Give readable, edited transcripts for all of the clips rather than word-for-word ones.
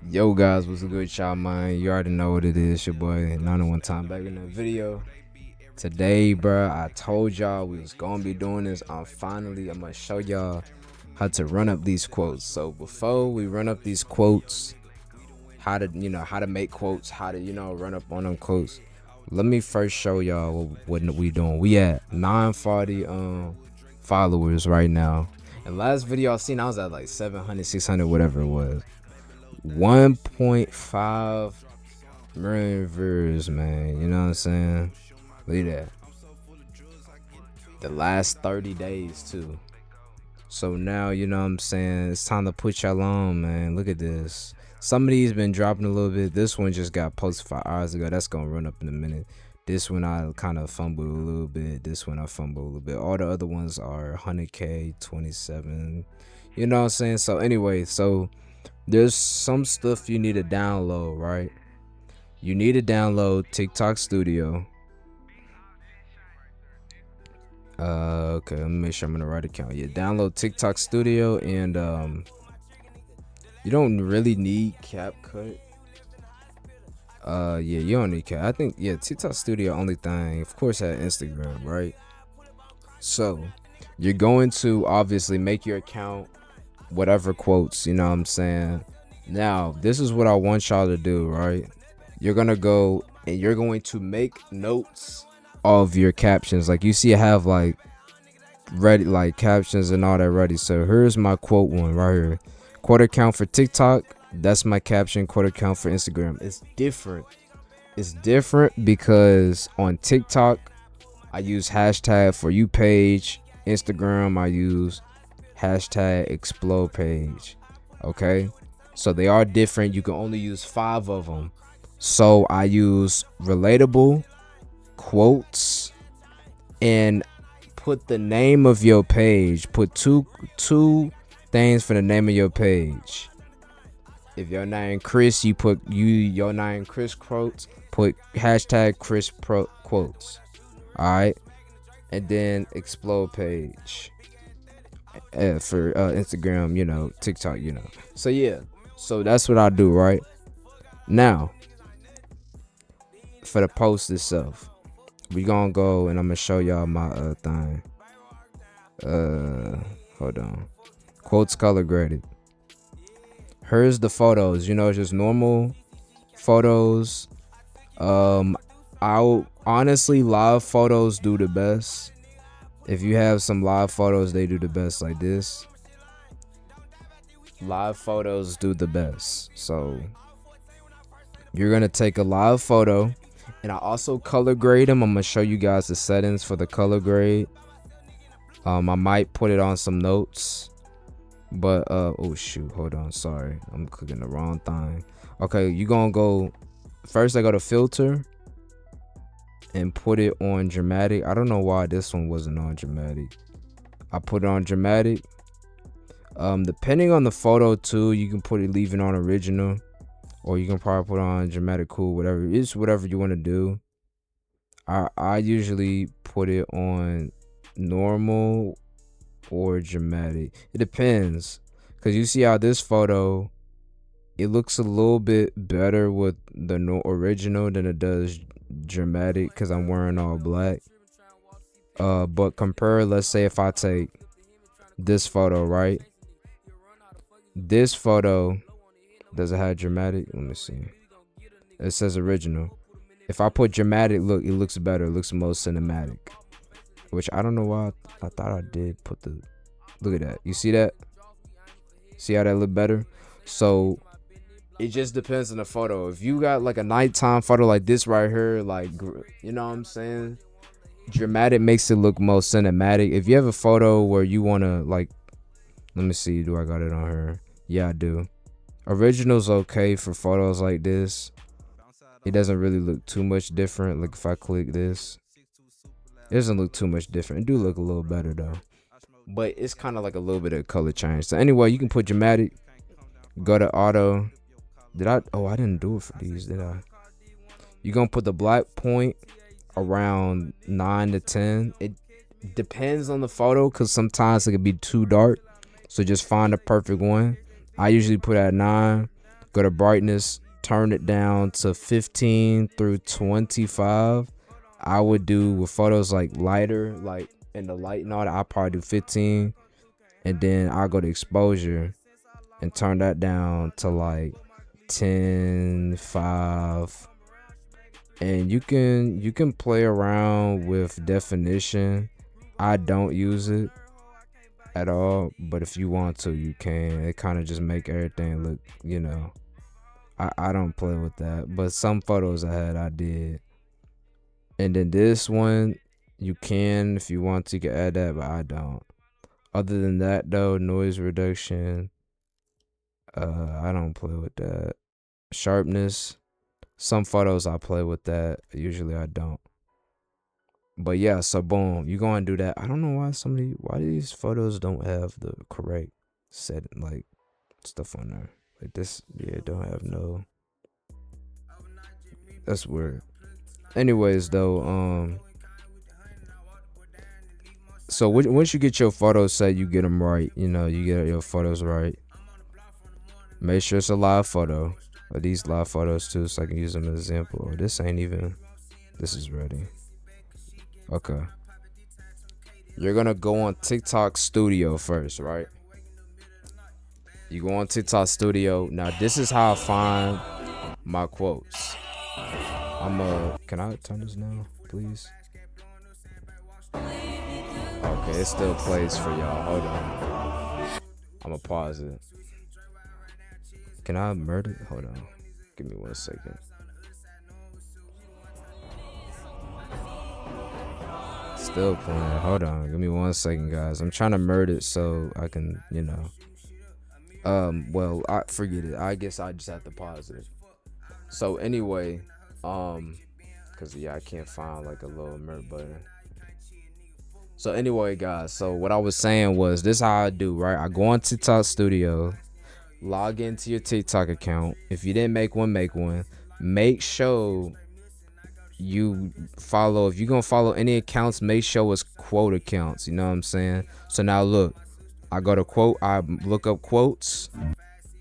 Yo guys, what's good, y'all, man? You already know what it is, your boy 91 time back in the video. Today, bruh, I told y'all we was gonna be doing this. I'm gonna show y'all how to run up these quotes. So before we run up these quotes, how to make quotes, how to run up on them quotes. Let me first show y'all what we doing. We at 940 followers right now. And last video I seen, I was at like 700, 600, whatever it was. 1.5 million viewers, man. You know what I'm saying? Look at that. The last 30 days too. So now, you know what I'm saying, it's time to put y'all on, man. Look at this. Some of these been dropping a little bit. This one just got posted 5 hours ago. That's gonna run up in a minute. This one I kind of fumbled a little bit. This one I fumbled a little bit. All the other ones are 100K, 27. You know what I'm saying? So anyway, so there's some stuff you need to download, right? You need to download TikTok Studio. Okay, let me make sure I'm in the right account. Yeah, download TikTok Studio, and you don't really need CapCut. Yeah, you don't need Cap. I think, yeah, TikTok Studio only thing. Of course, had Instagram, right? So you're going to obviously make your account, whatever quotes, you know what I'm saying? Now, this is what I want y'all to do, right? You're gonna go and you're going to make notes of your captions. Like, you see I have like ready, like captions and all that ready. So here's my quote one right here. Quote count for TikTok, that's my caption. Quote count for Instagram. It's different because on TikTok I use hashtag for you page. Instagram I use hashtag explode page. Okay, so they are different. You can only use 5 of them. So I use relatable, quotes, and put the name of your page. Put two things for the name of your page. If your name Chris, you put your name Chris quotes. Put hashtag Chris quotes. All right, and then explode page for Instagram, TikTok, So yeah, so that's what I do right now. For the post itself, we gonna go and I'm gonna show y'all my thing. Hold on. Quotes color graded. Here's the photos. Just normal photos. I honestly, live photos do the best. If you have some live photos, they do the best. Like this, live photos do the best. So you're gonna take a live photo, and I also color grade them. I'm gonna show you guys the settings for the color grade. I might put it on some notes, but oh shoot, hold on, sorry, I'm clicking the wrong thing. Okay, you gonna go first. I go to filter and put it on dramatic. I don't know why this one wasn't on dramatic. I put it on dramatic. Depending on the photo too, you can leave it on original, or you can probably put on dramatic, cool, whatever. It's whatever you want to do. I usually put it on normal or dramatic. It depends, because you see how this photo, it looks a little bit better with the original than it does dramatic, because I'm wearing all black. But compare, let's say if I take this photo, right? This photo, does it have dramatic? Let me see. It says original. If I put dramatic, look, it looks better. It looks most cinematic. Which I don't know why I thought I did put the. Look at that. You see that? See how that look better? So it just depends on the photo. If you got like a nighttime photo like this right here, like, you know what I'm saying? Dramatic makes it look most cinematic. If you have a photo where you want to, like, let me see, do I got it on her? Yeah, I do. Original's okay for photos like this. It doesn't really look too much different. Like if I click this, it doesn't look too much different. It do look a little better though, but it's kind of like a little bit of color change. So anyway, you can put dramatic, go to auto. I didn't do it for these, did I? You're gonna put the black point around 9 to 10. It depends on the photo, because sometimes it could be too dark, so just find the perfect one. I usually put at 9, Go to brightness, turn it down to 15 through 25. I would do with photos like lighter, like in the light and all that, I'll probably do 15. And then I'll go to exposure and turn that down to like 10, 5. And you can play around with definition. I don't use it at all, but if you want to, you can. It kind of just make everything look, you know. I don't play with that, but some photos I had, I did. And then this one, you can, if you want to, you can add that, but I don't. Other than that though, noise reduction, I don't play with that. Sharpness, some photos I play with that, usually I don't. But yeah, so boom, you go and do that. I don't know why these photos don't have the correct setting, like stuff on there. Like this, yeah, don't have no. That's weird. Anyways, though, so once you get your photos set, you get them right. You know, you get your photos right. Make sure it's a live photo. Or these live photos too, so I can use them as an example. This ain't even. This is ready. Okay. You're gonna go on TikTok Studio first, right? You go on TikTok Studio. Now this is how I find my quotes. Can I turn this now, please? Okay, it still plays for y'all. Hold on. I'ma pause it. Can I murder? Hold on. Give me 1 second. Still playing. Hold on. Give me 1 second, guys. I'm trying to murder it so I can, you know. Well, I forget it. I guess I just have to pause it. So anyway, cause yeah, I can't find like a little murder button. So anyway, guys, so what I was saying was this is how I do, right? I go on TikTok Studio, log into your TikTok account. If you didn't make one, make one. Make sure you follow, if you're gonna follow any accounts, make sure it's quote accounts, you know what I'm saying? So now look, I go to quote, I look up quotes.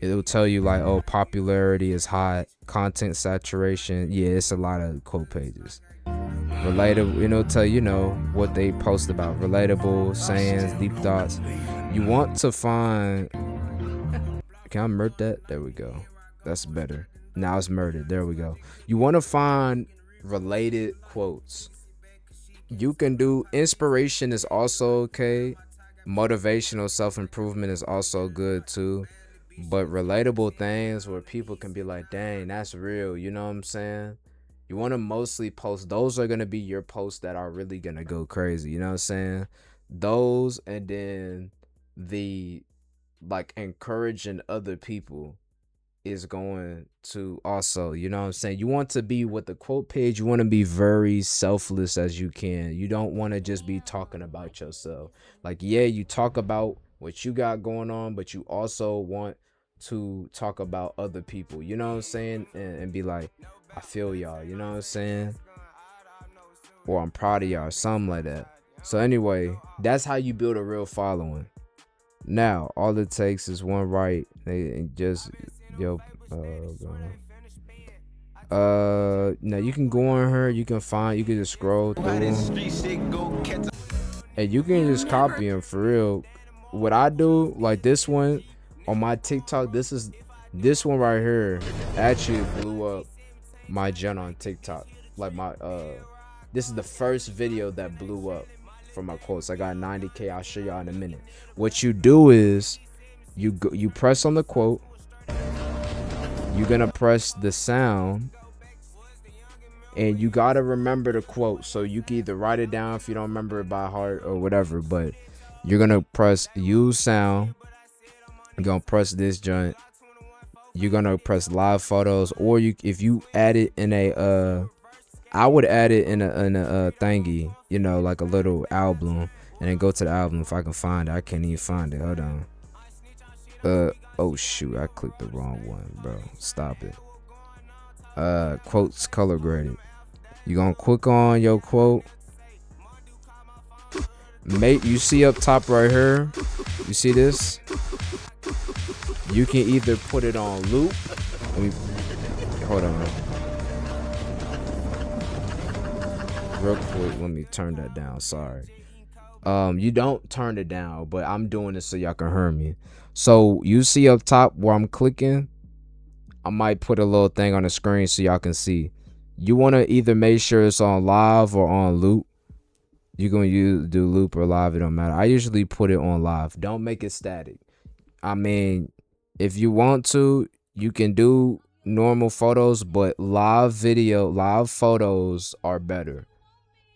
It'll tell you like, oh, popularity is high, content saturation. Yeah, it's a lot of quote pages. Relatable, you know, tell you know what they post about. Relatable, sayings, deep thoughts. You want to find. Can I murder that? There we go. That's better. Now it's murdered. There we go. You want to find related quotes. You can do inspiration is also okay. Motivational self-improvement is also good too. But relatable things where people can be like, dang, that's real. You know what I'm saying? You want to mostly post. Those are going to be your posts that are really going to go crazy. You know what I'm saying? Those, and then the like encouraging other people is going to also, you know what I'm saying? You want to be with the quote page. You want to be very selfless as you can. You don't want to just be talking about yourself. Like, yeah, you talk about what you got going on, but you also want to talk about other people, you know what I'm saying? And be like, I feel y'all, you know what I'm saying? Or I'm proud of y'all, something like that. So anyway, that's how you build a real following. Now, all it takes is one right. They just, yo, now you can go on her, you can just scroll through them. And you can just copy them for real. What I do, like this one on my TikTok, this one right here actually blew up my channel on TikTok. Like my this is the first video that blew up from my quotes. I got 90K. I'll show y'all in a minute. What you do is you press on the quote. You're gonna press the sound, and you gotta remember the quote. So you can either write it down if you don't remember it by heart or whatever, but you're gonna press use sound. You're gonna press this joint. You're gonna press live photos, or if you add it in a I would add it in a thingy, you know, like a little album, and then go to the album if I can find it. I can't even find it. Hold on. Oh shoot, I clicked the wrong one, bro. Stop it. Quotes color graded. You gonna click on your quote. You see up top right here. You see this? You can either put it on loop, Let me hold on real quick. Let me turn that down. Sorry. You don't turn it down, but I'm doing this so y'all can hear me. So you see up top where I'm clicking, I might put a little thing on the screen so y'all can see. You want to either make sure it's on live or on loop. You're going to do loop or live, it don't matter. I usually put it on live. Don't make it static. I mean, if you want to, you can do normal photos, but live photos are better.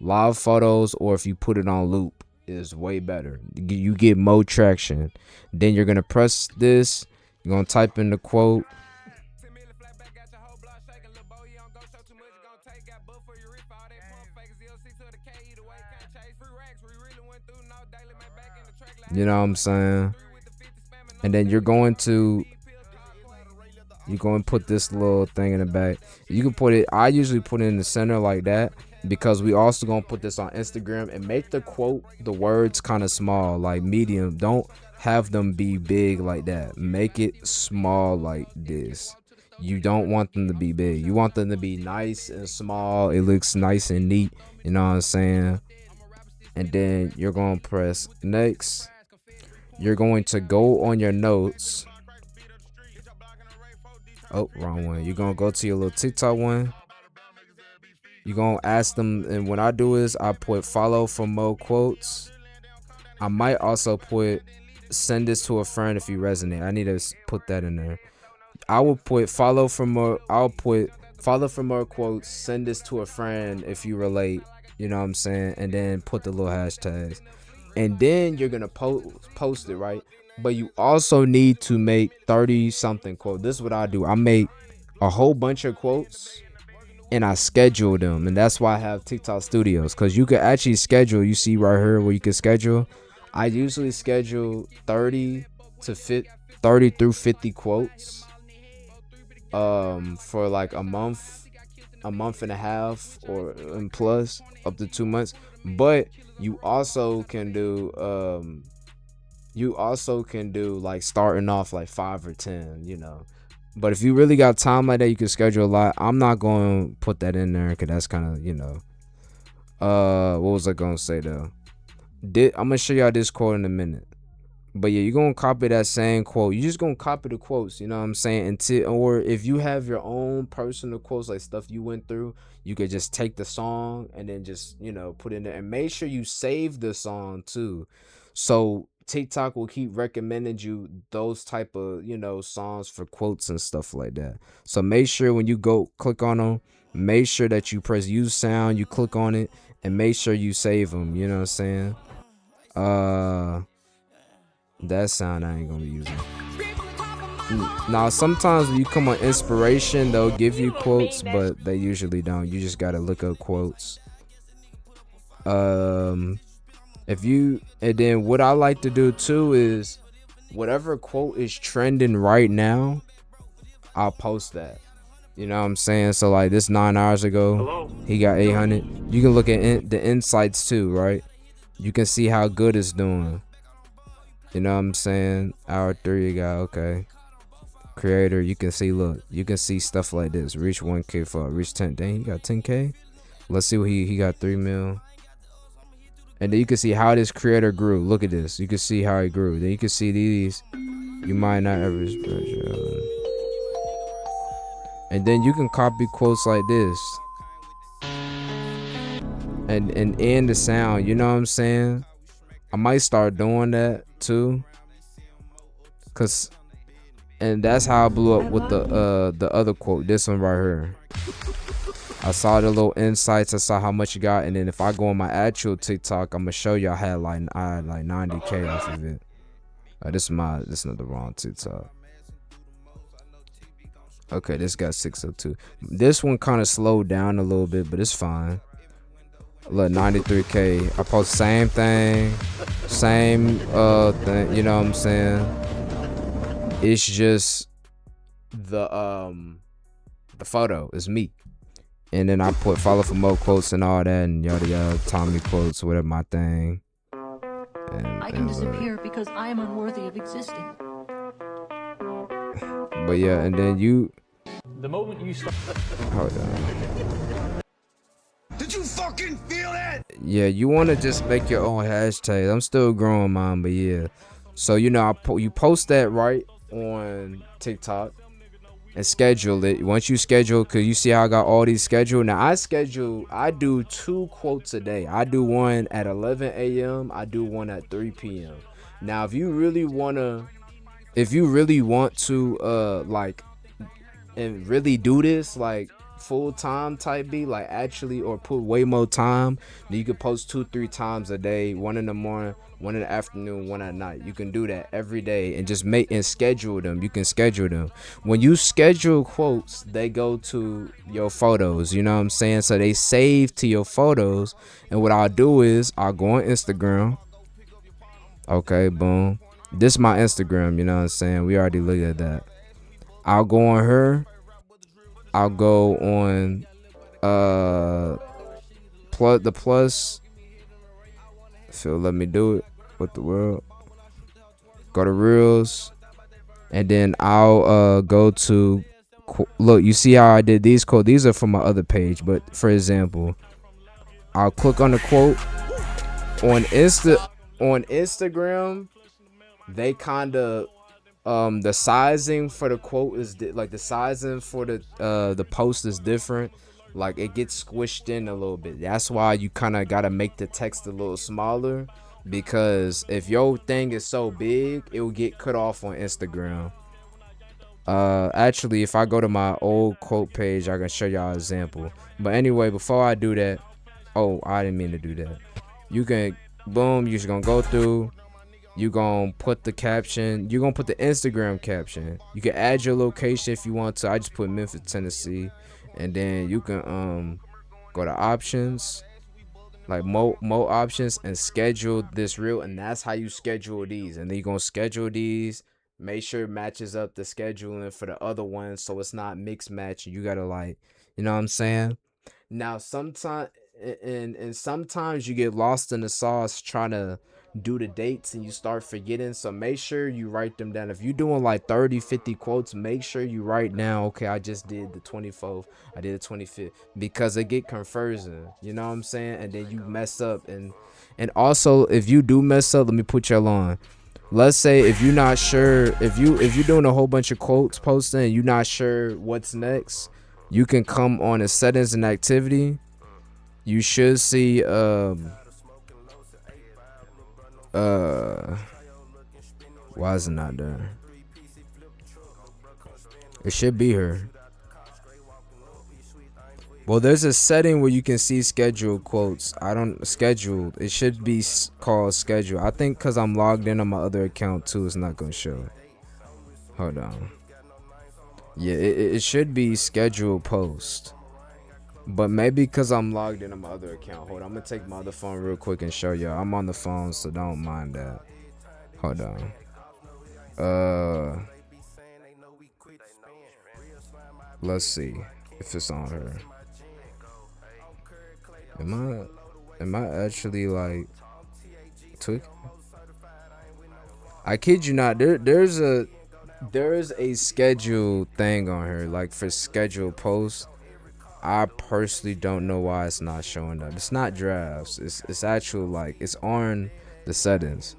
Live photos, or if you put it on loop, is way better. You get more traction. Then you're going to press this. You're going to type in the quote. You know what I'm saying? And then you're going to put this little thing in the back. You can put it, I usually put it in the center like that, because we also gonna put this on Instagram, and make the quote, the words kind of small, like medium. Don't have them be big like that. Make it small like this. You don't want them to be big. You want them to be nice and small. It looks nice and neat. You know what I'm saying? And then you're gonna press next. You're going to go on your notes. Oh, wrong one. You're gonna go to your little TikTok one. You're gonna ask them, and what I do is I put follow for more quotes. I might also put send this to a friend if you resonate. I need to put that in there. I will put follow for more. I'll put follow for more quotes. Send this to a friend if you relate. You know what I'm saying? And then put the little hashtags. And then you're gonna post it, right? But you also need to make 30 something quotes. This is what I do. I make a whole bunch of quotes and I schedule them. And that's why I have TikTok Studios, because you can actually schedule. You see right here where you can schedule. I usually schedule 30 through 50 quotes for like a month and a half, or and plus up to 2 months. But you also can do like starting off like 5 or 10, you know. But if you really got time like that, you can schedule a lot. I'm not going to put that in there because that's kind of, you know. What was I going to say though? I'm going to show y'all this quote in a minute. But yeah, you're going to copy that same quote. You're just going to copy the quotes, you know what I'm saying? Or if you have your own personal quotes, like stuff you went through, you could just take the song and then just, you know, put in there. And make sure you save the song too. So TikTok will keep recommending you those type of, you know, songs for quotes and stuff like that. So make sure when you go click on them, make sure that you press use sound, you click on it, and make sure you save them. You know what I'm saying? That sound I ain't gonna be using. Now sometimes when you come on inspiration, they'll give you quotes, but they usually don't. You just gotta look up quotes. And then what I like to do too is whatever quote is trending right now, I'll post that. You know what I'm saying? So like this 9 hours ago, he got 800. You can look at the insights too, right? You can see how good it's doing. You know what I'm saying? Hour 3, you got, okay. Creator, you can see, look, you can see stuff like this. Reach 1K for reach 10. Dang, he got 10K. Let's see what he got 3 mil. And then you can see how this creator grew. Look at this. You can see how he grew. Then you can see these. You might not ever. And then you can copy quotes like this. And end the sound. You know what I'm saying? I might start doing that too. And that's how I blew up with the other quote. This one right here. I saw the little insights. I saw how much you got, and then if I go on my actual TikTok, I'm gonna show you I had like 90K off of it. This is not the wrong TikTok. Okay, this got 602. This one kind of slowed down a little bit, but it's fine. Look, 93K. I post same thing, same thing. You know what I'm saying? It's just the photo is me. And then I put follow for more quotes and all that and yada yada, Tommy quotes, whatever my thing. I can disappear because I am unworthy of existing. But yeah, and then you The moment you start. Hold on. Did you fucking feel that? Yeah, you want to just make your own hashtag. I'm still growing mine, but yeah. So you know, you post that right on TikTok and schedule it. Once you schedule, cause you see how I got all these scheduled. Now I do 2 quotes a day. I do one at 11 a.m. I do one at 3 p.m. Now, if you really want to, like, and really do this, like, full time type beat, like actually, or put way more time, then you could post 2-3 times a day, one in the morning, one in the afternoon, one at night. You can do that every day and just make and schedule them. You can schedule them. When you schedule quotes, they go to your photos, you know what I'm saying? So they save to your photos. And what I'll do is I'll go on Instagram. Okay, boom. This is my Instagram, you know what I'm saying? We already looked at that. I'll go on her. I'll go on plus. Phil, let me do it. What the world? Go to Reels, and then I'll go to look. You see how I did these quotes? These are from my other page, but for example, I'll click on the quote on Instagram. They kind of the sizing for the quote is like the sizing for the post is different. Like it gets squished in a little bit. That's why you kind of gotta make the text a little smaller, because if your thing is so big, it will get cut off on Instagram. Actually, if I go to my old quote page, I can show y'all an example. But anyway, before I do that, oh, I didn't mean to do that. You can, boom, you're just gonna go through. You gonna put the caption. You gonna put the Instagram caption. You can add your location if you want to. I just put Memphis, Tennessee, and then you can go to options, like more options, and schedule this reel. And that's how you schedule these. And then you gonna schedule these. Make sure it matches up the scheduling for the other ones, so it's not mixed match. You gotta, like, you know what I'm saying? Now sometimes and sometimes you get lost in the sauce trying to do the dates and you start forgetting, so make sure you write them down. If you're doing like 30-50 quotes, make sure you write down, okay, I just did the 24th, I did the 25th, because it get confusing, you know what I'm saying? And then you mess up. And also, if you do mess up, let me put y'all on. Let's say if you're not sure, if you're doing a whole bunch of quotes posting and you're not sure what's next, you can come on the settings and activity. You should see why is it not there? It should be here. Well, there's a setting where you can see scheduled quotes. I don't scheduled. It should be called schedule. I think because I'm logged in on my other account too, it's not gonna show. Hold on. Yeah, it should be scheduled post. But maybe because I'm logged in on my other account. Hold on, I'm gonna take my other phone real quick and show y'all. I'm on the phone, so don't mind that. Hold on. Let's see if it's on her. Am I actually like tweaking? I kid you not. There's a schedule thing on her, like for scheduled posts. I personally don't know why it's not showing up. It's not drafts. It's actual, like, it's on the settings.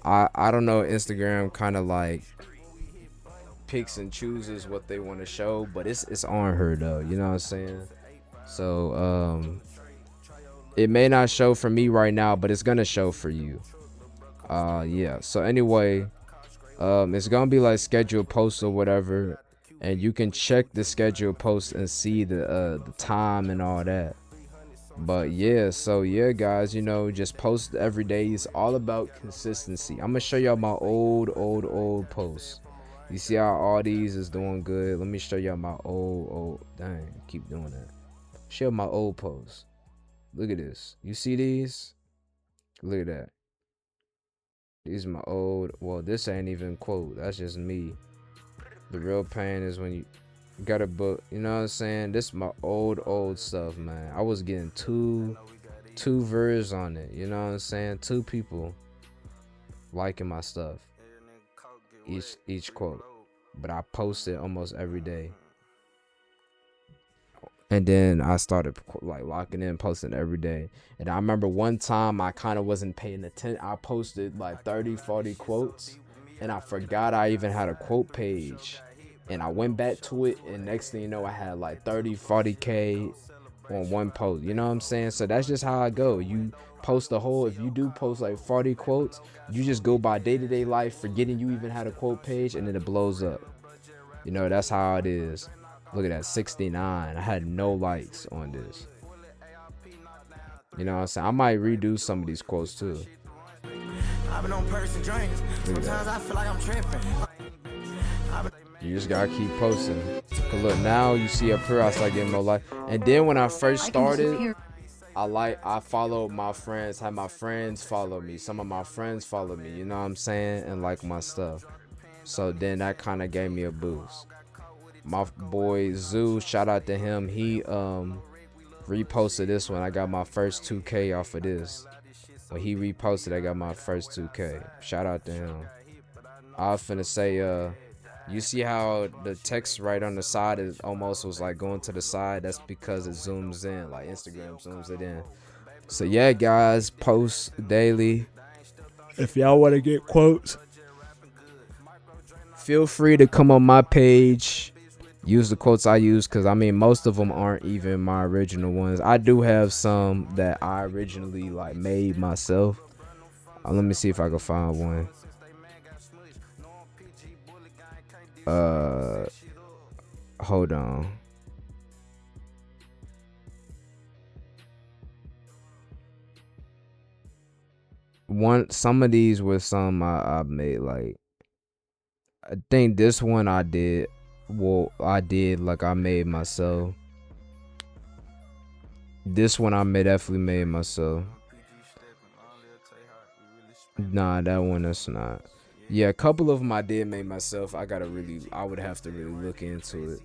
I don't know. Instagram kind of like picks and chooses what they want to show, but it's on her though. You know what I'm saying? So it may not show for me right now, but it's gonna show for you. Yeah. So anyway, it's gonna be like scheduled posts or whatever. And you can check the scheduled post and see the time and all that. But yeah, so yeah, guys, you know, just post every day. It's all about consistency. I'm gonna show y'all my old posts. You see how all these is doing good? Let me show y'all my old. Dang, keep doing that. Show my old posts. Look at this. You see these? Look at that. These are my old. Well, this ain't even quote. That's just me. The real pain is when you got a book, you know what I'm saying? This is my old stuff, man. I was getting two views on it, you know what I'm saying? 2 people liking my stuff, each quote. But I post it almost every day. And then I started like locking in, posting every day. And I remember one time I kind of wasn't paying attention. I posted like 30-40 quotes, and I forgot I even had a quote page. And I went back to it, and next thing you know, I had like 30-40K on one post. You know what I'm saying? So that's just how I go. You post the whole, if you do post like 40 quotes, you just go by day-to-day life, forgetting you even had a quote page, and then it blows up. You know, that's how it is. Look at that, 69. I had no likes on this. You know what I'm saying? I might redo some of these quotes too. I've been on person drinks. Sometimes I feel like I'm tripping. You just gotta keep posting. Cause look, now you see up here I start getting more likes. And then when I first started, I followed my friends, had my friends follow me. Some of my friends follow me, you know what I'm saying? And like my stuff. So then that kind of gave me a boost. My boy Zoo, shout out to him. He reposted this one. I got my first 2K off of this. When he reposted, I got my first 2K. Shout out to him. I was finna say, you see how the text right on the side is almost was like going to the side? That's because it zooms in, like Instagram zooms it in. So yeah, guys, post daily. If y'all want to get quotes, feel free to come on my page. Use the quotes I use, because I mean most of them aren't even my original ones. I do have some that I originally like made myself. Let me see if I can find one. Hold on. Some of these were some I made, like I think this one I did. Well, I did like I made myself. This one I definitely made myself. Nah, that one that's not. Yeah, a couple of them I did make myself. I would have to really look into it.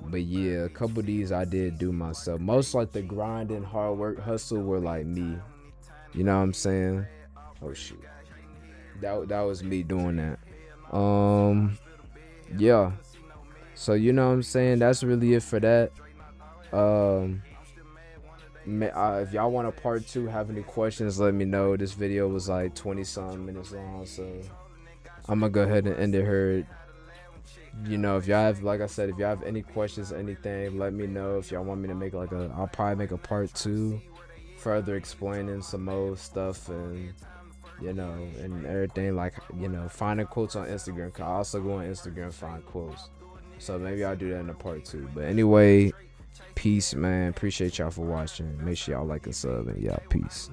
But yeah, a couple of these I did do myself. Most like the grind and hard work hustle were like me. You know what I'm saying? Oh shoot. That was me doing that. Yeah. So you know what I'm saying? That's really it for that. If y'all want a part 2, have any questions, let me know. This video was like 20-something minutes long, so I'm gonna go ahead and end it here. You know, if y'all have, like I said, if y'all have any questions or anything, let me know. If y'all want me to make like I'll probably make a part 2 further explaining some more stuff, and you know, and everything, like, you know, finding quotes on Instagram. Cause I also go on Instagram and find quotes. So maybe I'll do that in a part 2. But anyway, peace, man. Appreciate y'all for watching. Make sure y'all like and sub, and y'all peace.